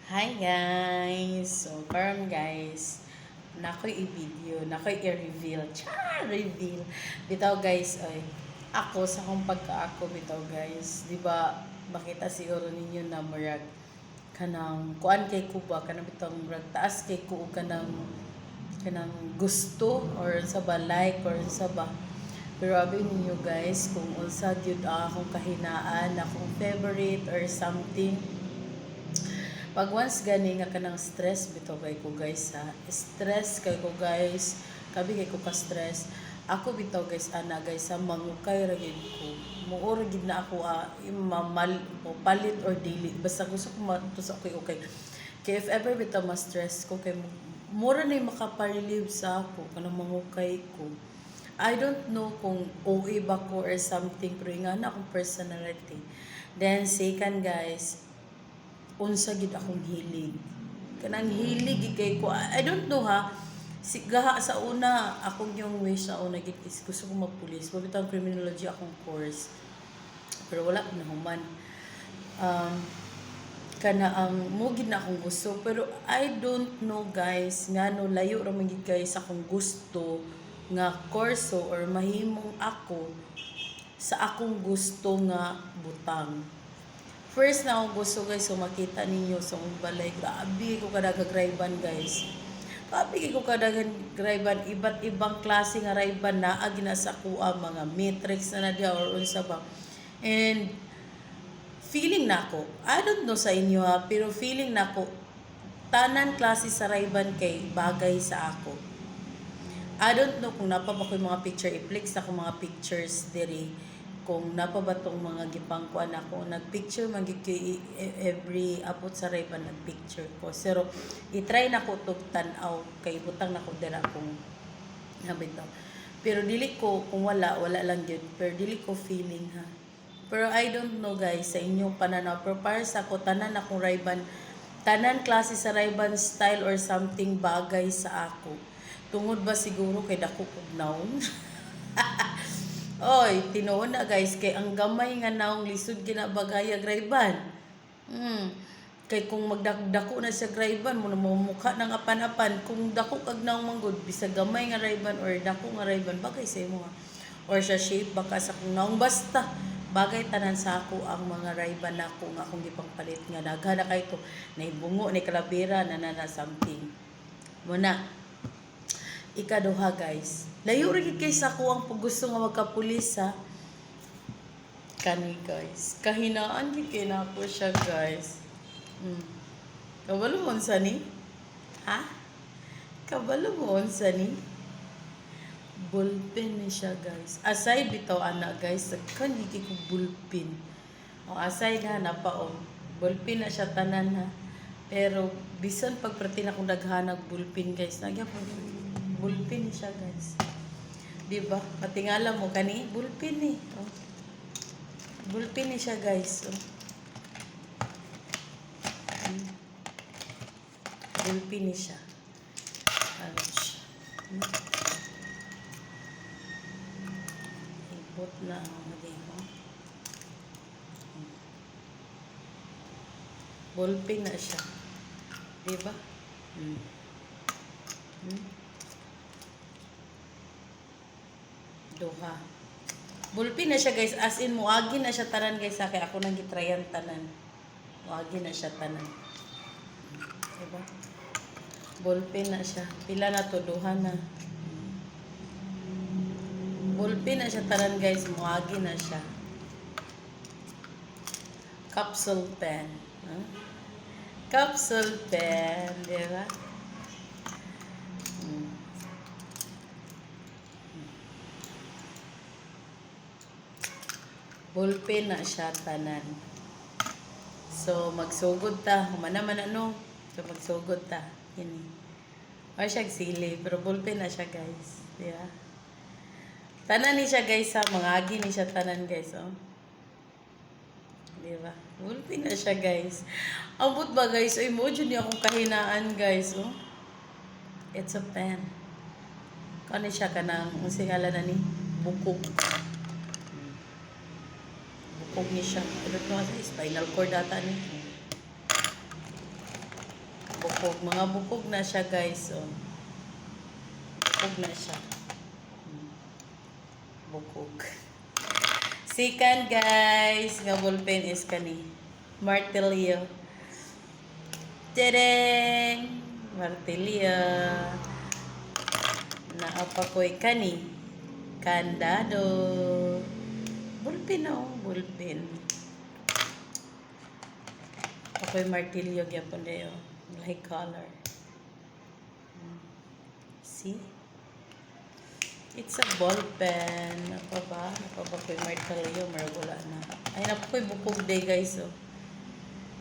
Hi guys! So, karon guys, nakoy i-video, nakoy i-reveal. Reveal. Bitaw guys, ay, ako sa kong pagka-ako bitaw guys. Di ba makita siguro ninyo na murag kanang kuan kay Kuba, kanang bitaw murag taas kay ko kanang gusto or sa ba like or sa ba. Pero abi ninyo guys, kung unsa gyud akong kahinaan, akong favorite or something, pag once gani nga kanang stress bitaw kay ko guys ha. Stress kay ko guys. Kabi kay ko ka stress. Ako bitaw guys ana guys sa mangukay ra gyud ko. Muor gid na ako imamal o palit or daily. Basta gusto ko matusok kay okay. Kay if ever bitaw ma stress ko kay mura na makaparelieve sa ako kanang mangukay ko. I don't know kung OA ba ko or something pero nga na akong personality. Then second guys, unsa gid akong hilig. Kanang hilig kay ko. I don't know ha. Gaha sa una akong yung wish sa una gid is gusto ko magpulis. Mabitang criminology akong course. Pero wala ko nahuman. Kana ang mo gid na akong gusto pero I don't know guys ngano layo ra man gid guys akong gusto nga kurso or mahimong ako sa akong gusto nga butang. First na akong gusto guys, so makita ninyo sa akong balay. Grabe ko kadagang rayban guys. Grabe ko kadagang rayban. Iba't ibang klase nga rayban na agina sa kuha. Mga matrix na diya or unsa ba. And feeling na ako, I don't know sa inyo ha, pero feeling na ako, tanan klase sa rayban kay bagay sa ako. I don't know kung napa ba ko yung mga picture. I-flex ako mga pictures diri kung napa ba tong mga gipangkuan ako nagpicture magiging every apot sa rayban nagpicture ko pero i-try na ko tug tan-aw kay butang na ko dira kung habitaw pero dili ko kung wala lang gyud pero dili ko feeling ha pero I don't know guys sa inyong pananaw pero para sa ko tanan akong rayban tanan klase sa rayban style or something bagay sa ako tungod ba siguro kay dako kog naon. Oy, tinuod na guys kay ang gamay nga naong lisod kinabagaya grayban. Kay kung magdako na siya grayban mo na mukha nang apan-apan kung dako kag naong manggod bisag gamay nga rayban or dako nga rayban bagay sa imo nga. Or sa shape baka sa kung naong basta bagay tanan sa ako ang mga rayban nako nga akong gipangpalit nga daghan na kay to naibungo ni kalabira na something. Muna ikaduha guys. Layo rin kay sa ko ang gusto nga magkapulis ha. Kani guys. Kahinaan gid kay nako siya guys. Kabalo mo unsa ni? Ha? Kabalo mo unsa ni? Bullpen ni siya guys. Aside bitaw ana guys, kan gigi ko bullpen. O aside ha na pa o. Bullpen na siya tanan ha. Pero bisan pagprati na kung daghanag bullpen guys, nagya po bullpen siya guys. Diba? Patingala mo kani bullpen ni. Oh. Bullpen ni siya guys. Oh. Bullpen ni siya. Ouch. Ibot na ang mademo. Bullpen na siya. Diba? Duha. Bullpen na siya guys. As in, muagi na siya tanan guys. Kaya ako nang gitrayan tanan. Muagi na siya tanan. Diba? Bullpen na siya. Pila na to? Duha na. Bullpen na siya tanan guys. Muagi na siya. Capsule pen. Huh? Capsule pen. Diba? Bullpen na siya tanan. So magsugod ta, humana man ano. So magsugod ta. Kini. Or siya sili, pero bullpen na siya guys. Yeah. Tanan ni siya guys sa mga agi ni siya tanan guys, oh. Di ba? Bullpen na siya guys. Ambot ba guys? Ay mo jud ni akong kahinaan guys, oh. It's a pen. Kani siya kanang singala na ni bukog. Bukog ni siya. Pero ito sa spinal cord data ni. bukog. Mga bukog na siya guys. Oh. Bukog na siya. Bukog. Second guys, nga ballpen is kani. Martilyo. Tadang! Martilyo. Naapa ko'y kani. Kandado. Ballpen oh, ballpen. Ako'y martilyo gyapon dayo. Like color. See? It's a ball pen. Apa ba? Ko'y martilyo. Maragula na. Ay, napa ko'y bukog day guys. Oh.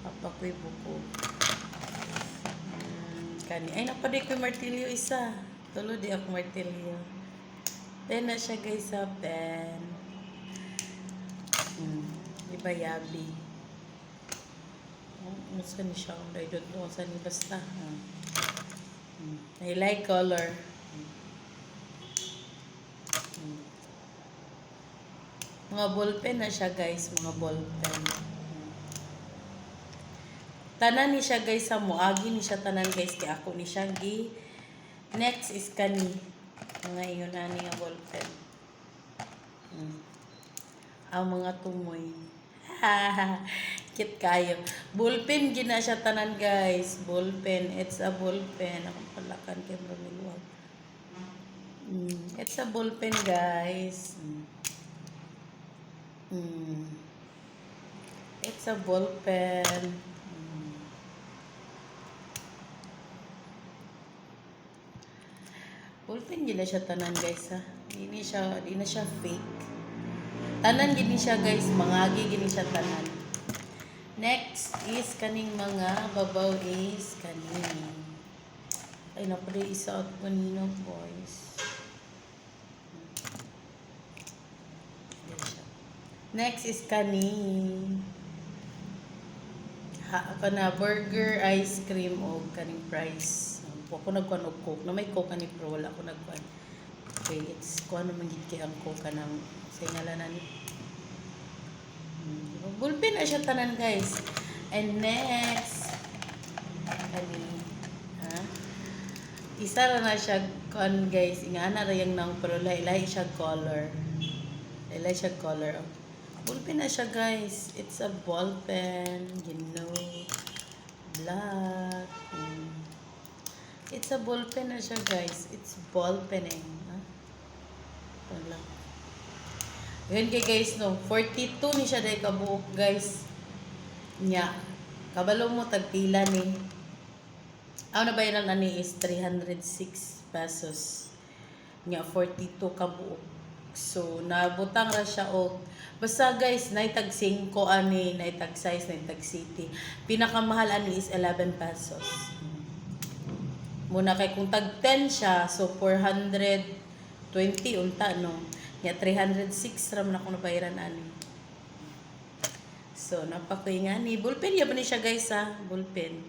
Apa ko'y bukog. Kani. Ay, napa day ko'y martilyo isa. Tulo di ako martilyo. Then na siya guys sa pen. Diba yabi? Masa ni siya. I don't know. Saan ni basta. I like color. Mga ballpen na siya guys, mga ballpen. Tanan ni siya guys sa muagi ni siya tanan guys kay ako ni siya gi. Next is kani. Mga iyon ani nga ballpen. Ang mga tumoy. Cute kayo. Ballpen gina siya tanan guys. Ballpen. It's a ballpen. Akong palakan kay Bramiluwag. It's a ballpen guys. It's a ballpen. Ballpen gina siya tanan guys ha. Di na siya fake. Tanan gini siya guys, mangagi gini siya tanan. Next is kaning mga babaw is kaning. Ay napuli isa out ko nino boys. Next is kaning kana burger, ice cream o kaning fries. Ako nagkuhan og coke. Na may coke ani pero wala ako nagkuhan. Okay, it's kuha naman gid kay ang coke kanang sa ngalanan. Ballpen na siya tanan guys. And next kani isa na siya kon guys. Ingana ra yang nang pero lahi siya color. Lahi siya color. Ballpen na siya guys. It's a ball pen, you know. Black. It's a ball pen na siya guys. It's ball pen eh. Wala. Yun kay guys no. 42 ni siya dahil kabuok guys. Nya. Kabalo mo tagpila ni. Ang nabayaran ani is 306 pesos. Nya 42 kabuok. So, nabutang ra siya og basta guys, naitag 5 ani, naitag size, naitag city. Pinakamahal ani is 11 pesos. Muna kay kung tag 10 siya, so 420 unta no. Nya 306 ra man ako nabayaran ani. So, napakoy nga ni ballpen ya ba ni siya guys ha, ballpen.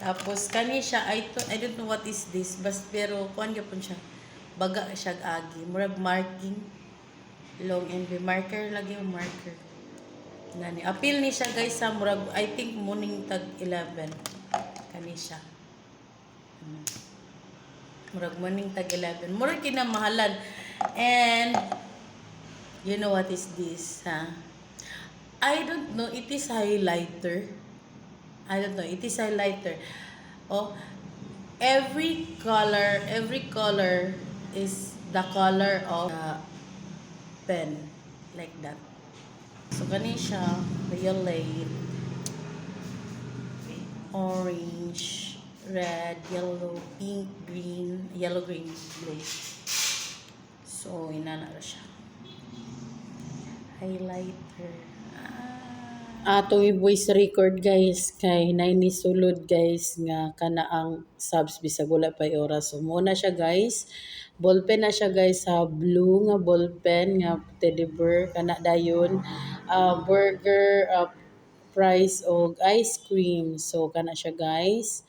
Tapos kani siya I don't know what is this, pero kuan gyapon siya. Baga siya agi, murag marking long and marker lagi yung marker. Nani appeal ni siya guys sa murag I think morning tag 11 kani siya. Murag morning tag 11. Murag kinamahalan. And you know what is this, ha? I don't know, it is highlighter. I don't know, it is highlighter. Oh, every color is the color of the pen, like that. So kani siya violet, orange, red, yellow, pink, green, yellow, green, blue. So inana ra siya. Highlighter. Atong i-voice record guys kay naini sulod guys nga kana ang subs bisag wala pa oras. So muna siya guys. Ballpen na siya guys sa blue nga ballpen nga teddy bear kana dayon. Burger, fries og ice cream. So kana siya guys.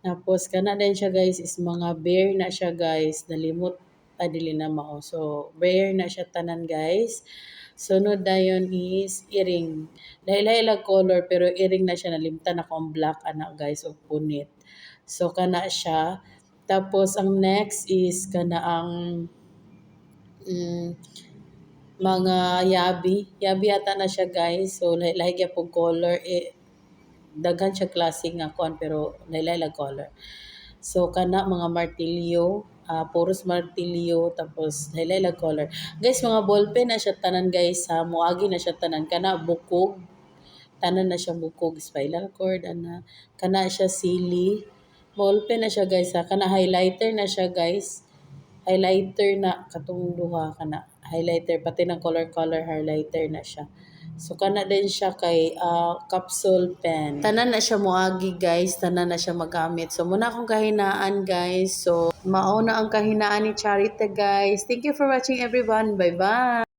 Tapos kana din siya guys is mga bear na siya guys. Nalimot dili na mao. So rare na siya tanan guys. Sunod dayon is earring. Lahi-lahi lang color pero earring na siya, nalimtan ako ang black ana guys og punit. So kana siya. Tapos ang next is kana ang mm, mga yabi. Yabi ata na siya guys. So lahi-lahi gyud po color. Daghan siya klase nga kuan pero lahi-lahi lang color. So kana mga martilyo, puros martilyo tapos lahi-lahi lang color. Guys, mga ballpen na siya tanan guys ha. Muagi na siya tanan kana bukog. Tanan na siya bukog, spiral cord ana. Kana siya sili. Ballpen na siya guys ha. Kana highlighter na siya guys. Highlighter na katong duha kana. Highlighter pati ng color highlighter na siya. So kana din siya kay capsule pen. Tanan na siya moagi guys, tanan na siya magamit. So muna akong kahinaan guys. So mao na ang kahinaan ni Charity guys. Thank you for watching everyone. Bye-bye.